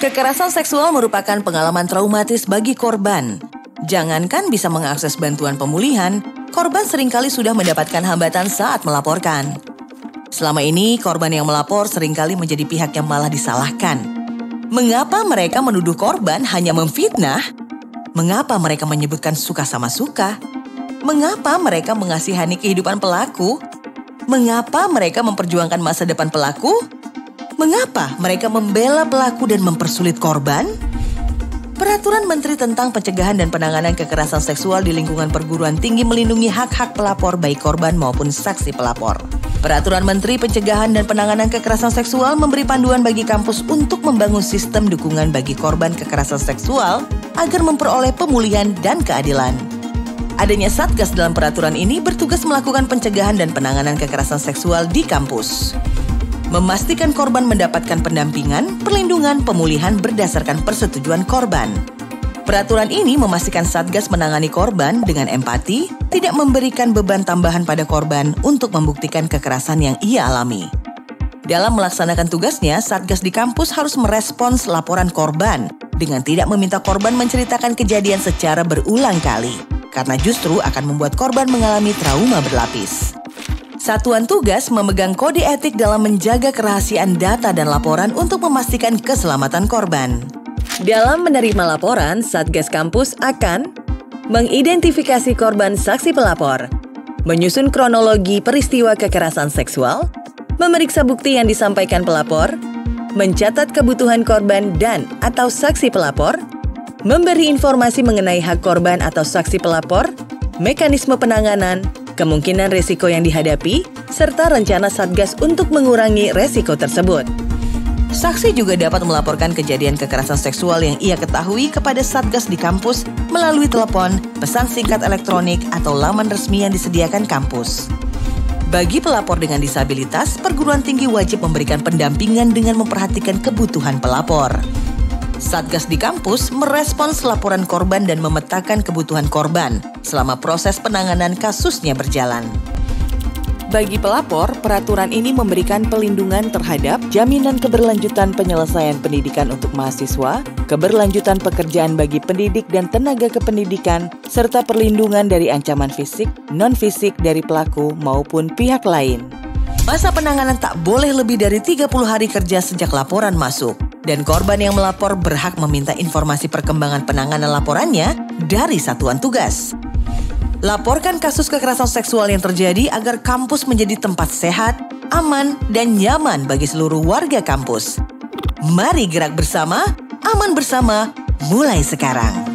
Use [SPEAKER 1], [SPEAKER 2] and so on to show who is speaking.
[SPEAKER 1] Kekerasan seksual merupakan pengalaman traumatis bagi korban. Jangankan bisa mengakses bantuan pemulihan, korban seringkali sudah mendapatkan hambatan saat melaporkan. Selama ini, korban yang melapor seringkali menjadi pihak yang malah disalahkan. Mengapa mereka menuduh korban hanya memfitnah? Mengapa mereka menyebutkan suka sama suka? Mengapa mereka mengasihani kehidupan pelaku? Mengapa mereka memperjuangkan masa depan pelaku? Mengapa mereka membela pelaku dan mempersulit korban? Peraturan Menteri tentang Pencegahan dan Penanganan Kekerasan Seksual di lingkungan perguruan tinggi melindungi hak-hak pelapor baik korban maupun saksi pelapor. Peraturan Menteri Pencegahan dan Penanganan Kekerasan Seksual memberi panduan bagi kampus untuk membangun sistem dukungan bagi korban kekerasan seksual agar memperoleh pemulihan dan keadilan. Adanya Satgas dalam peraturan ini bertugas melakukan pencegahan dan penanganan kekerasan seksual di kampus. Memastikan korban mendapatkan pendampingan, perlindungan, pemulihan berdasarkan persetujuan korban. Peraturan ini memastikan Satgas menangani korban dengan empati, tidak memberikan beban tambahan pada korban untuk membuktikan kekerasan yang ia alami. Dalam melaksanakan tugasnya, Satgas di kampus harus merespons laporan korban dengan tidak meminta korban menceritakan kejadian secara berulang kali, karena justru akan membuat korban mengalami trauma berlapis. Satuan tugas memegang kode etik dalam menjaga kerahasiaan data dan laporan untuk memastikan keselamatan korban. Dalam menerima laporan, Satgas kampus akan mengidentifikasi korban saksi pelapor, menyusun kronologi peristiwa kekerasan seksual, memeriksa bukti yang disampaikan pelapor, mencatat kebutuhan korban dan atau saksi pelapor, memberi informasi mengenai hak korban atau saksi pelapor, mekanisme penanganan, kemungkinan risiko yang dihadapi, serta rencana Satgas untuk mengurangi risiko tersebut. Saksi juga dapat melaporkan kejadian kekerasan seksual yang ia ketahui kepada Satgas di kampus melalui telepon, pesan singkat elektronik, atau laman resmi yang disediakan kampus. Bagi pelapor dengan disabilitas, perguruan tinggi wajib memberikan pendampingan dengan memperhatikan kebutuhan pelapor. Satgas di kampus merespons laporan korban dan memetakan kebutuhan korban selama proses penanganan kasusnya berjalan. Bagi pelapor, peraturan ini memberikan perlindungan terhadap jaminan keberlanjutan penyelesaian pendidikan untuk mahasiswa, keberlanjutan pekerjaan bagi pendidik dan tenaga kependidikan, serta perlindungan dari ancaman fisik, non-fisik dari pelaku maupun pihak lain. Masa penanganan tak boleh lebih dari 30 hari kerja sejak laporan masuk. Dan korban yang melapor berhak meminta informasi perkembangan penanganan laporannya dari satuan tugas. Laporkan kasus kekerasan seksual yang terjadi agar kampus menjadi tempat sehat, aman, dan nyaman bagi seluruh warga kampus. Mari gerak bersama, aman bersama, mulai sekarang.